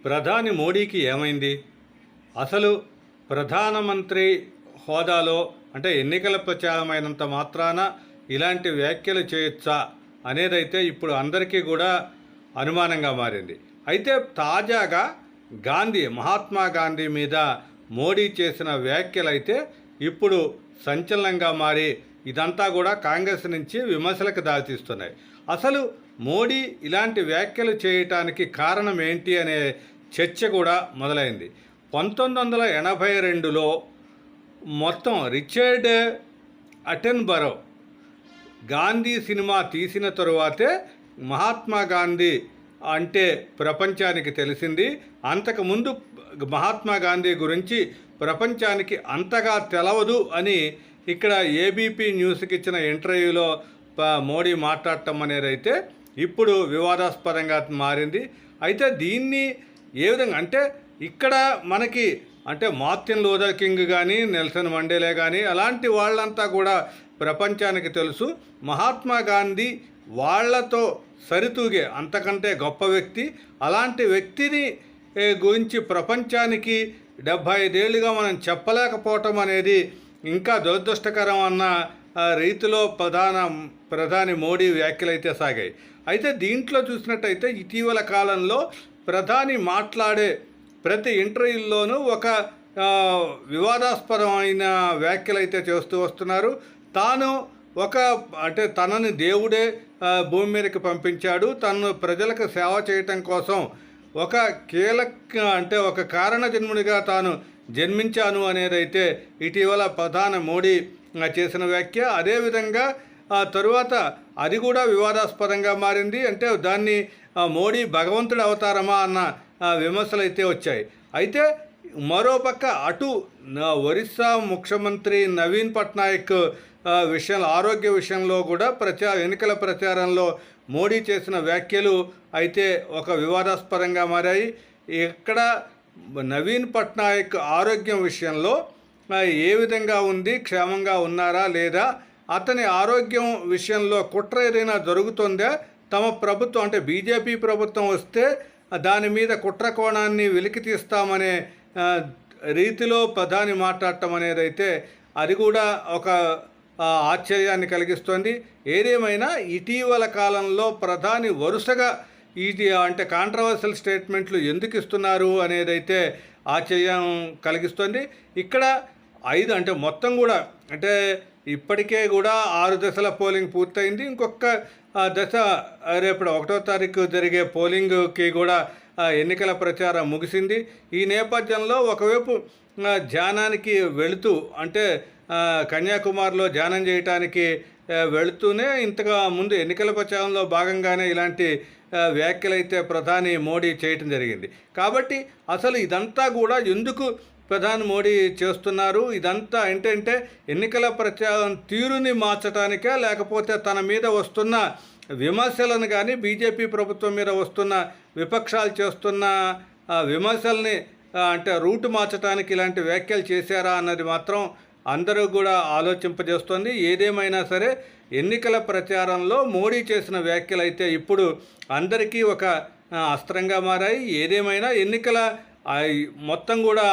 ప్రధాని మోడీకి ఏమైంది? అసలు ప్రధానమంత్రి హోదాలో అంటే ఎన్నికల ప్రచారమైనంత మాత్రాన ఇలాంటి వ్యాఖ్యలు చేయొచ్చా అనేదైతే ఇప్పుడు అందరికీ కూడా అనుమానంగా మారింది. అయితే తాజాగా మహాత్మా గాంధీ మీద మోడీ చేసిన వ్యాఖ్యలైతే ఇప్పుడు సంచలనంగా మారి ఇదంతా కూడా కాంగ్రెస్ నుంచి విమర్శలకు దారితీస్తున్నాయి. అసలు మోడీ ఇలాంటి వ్యాఖ్యలు చేయటానికి కారణం ఏంటి అనే చర్చ కూడా మొదలైంది. 1982లో మొత్తం రిచర్డ్ అటెన్బరో గాంధీ సినిమా తీసిన తరువాతే మహాత్మా గాంధీ అంటే ప్రపంచానికి తెలిసింది. అంతకుముందు మహాత్మా గాంధీ గురించి ప్రపంచానికి అంతగా తెలవదు అని ఇక్కడ ఏబీపీ న్యూస్కి ఇచ్చిన ఇంటర్వ్యూలో మోడీ మాట్లాడటం అనేది అయితే ఇప్పుడు వివాదాస్పదంగా మారింది. అయితే దీన్ని ఏ విధంగా అంటే ఇక్కడ మనకి అంటే మార్టిన్ లూథర్ కింగ్ కానీ నెల్సన్ మండేలా కానీ అలాంటి వాళ్ళంతా కూడా ప్రపంచానికి తెలుసు. మహాత్మా గాంధీ వాళ్లతో సరితూగే అంతకంటే గొప్ప వ్యక్తి. అలాంటి వ్యక్తిని గురించి ప్రపంచానికి 75 ఏళ్ళుగా మనం చెప్పలేకపోవటం అనేది ఇంకా దురదృష్టకరం అన్న రీతిలో ప్రధాని మోడీ వ్యాఖ్యలైతే సాగాయి. అయితే దీంట్లో చూసినట్టయితే ఇటీవల కాలంలో ప్రధాని మాట్లాడే ప్రతి ఇంటర్వ్యూల్లోనూ ఒక వివాదాస్పదమైన వ్యాఖ్యలైతే చేస్తూ వస్తున్నారు. తాను అంటే తనని దేవుడే భూమి మీదకి పంపించాడు, తను ప్రజలకు సేవ చేయటం కోసం ఒక ఒక కారణ జన్ముడిగా తాను జన్మించాను అనేదైతే ఇటీవల ప్రధాని మోడీ చేసిన వ్యాఖ్య. అదేవిధంగా తరువాత అది కూడా వివాదాస్పదంగా మారింది. అంటే దాన్ని మోడీ భగవంతుడి అవతారమా అన్న విమర్శలు అయితే వచ్చాయి. అయితే మరోపక్క అటు ఒరిస్సా ముఖ్యమంత్రి నవీన్ పట్నాయక్ ఆరోగ్య విషయంలో కూడా ఎన్నికల ప్రచారంలో మోడీ చేసిన వ్యాఖ్యలు అయితే ఒక వివాదాస్పదంగా మారాయి. ఇక్కడ నవీన్ పట్నాయక్ ఆరోగ్యం విషయంలో ఏ విధంగా ఉంది, క్షేమంగా ఉన్నారా లేదా, అతని ఆరోగ్యం విషయంలో కుట్ర ఏదైనా జరుగుతుందా, తమ ప్రభుత్వం అంటే బీజేపీ ప్రభుత్వం వస్తే దాని మీద కుట్ర కోణాన్ని వెలికి తీస్తామనే రీతిలో ప్రధాని మాట్లాడటం అనేది అయితే అది కూడా ఒక ఆశ్చర్యాన్ని కలిగిస్తోంది. ఏదేమైనా ఇటీవల కాలంలో ప్రధాని వరుసగా అంటే కాంట్రవర్షియల్ స్టేట్మెంట్లు ఎందుకు ఇస్తున్నారు అనేదైతే ఆశ్చర్యం కలిగిస్తుంది. ఇక్కడ 5 అంటే మొత్తం కూడా అంటే ఇప్పటికే కూడా 6 దశల పోలింగ్ పూర్తయింది. ఇంకొక దశ రేపు 1వ తారీఖు జరిగే పోలింగ్కి కూడా ఎన్నికల ప్రచారం ముగిసింది. ఈ నేపథ్యంలో ఒకవైపు ధ్యానానికి వెళుతూ అంటే కన్యాకుమారిలో ధ్యానం చేయటానికి వెళుతూనే ఇంతగా ముందు ఎన్నికల ప్రచారంలో భాగంగానే ఇలాంటి వ్యాఖ్యలైతే ప్రధాని మోడీ చేయటం జరిగింది. కాబట్టి అసలు ఇదంతా కూడా ఎందుకు ప్రధాని మోడీ చేస్తున్నారు? ఇదంతా ఏంటంటే ఎన్నికల ప్రచారం తీరుని మార్చడానికే, లేకపోతే తన మీద వస్తున్న విమర్శలను కానీ బీజేపీ ప్రభుత్వం మీద వస్తున్న విపక్షాలు చేస్తున్న విమర్శల్ని అంటే రూటు మార్చడానికి ఇలాంటి వ్యాఖ్యలు చేశారా అన్నది మాత్రం అందరూ కూడా ఆలోచింపజేస్తుంది. ఏదేమైనా సరే ఎన్నికల ప్రచారంలో మోడీ చేసిన వ్యాఖ్యలు అయితే ఇప్పుడు అందరికీ ఒక అస్త్రంగా మారాయి. ఏదేమైనా ఎన్నికల మొత్తం కూడా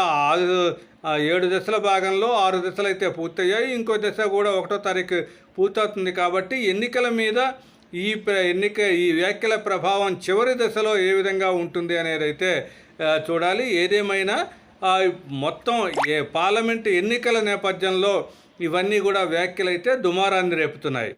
7 దశల భాగంలో 6 దశలు అయితే పూర్తయ్యాయి. ఇంకో దశ కూడా 1వ తారీఖు పూర్తవుతుంది. కాబట్టి ఎన్నికల మీద ఈ వ్యాఖ్యల ప్రభావం చివరి దశలో ఏ విధంగా ఉంటుంది అనేది అయితే చూడాలి. ఏదేమైనా మొత్తం పార్లమెంటు ఎన్నికల నేపథ్యంలో ఇవన్నీ కూడా వ్యాఖ్యలైతే దుమారాన్ని రేపుతున్నాయి.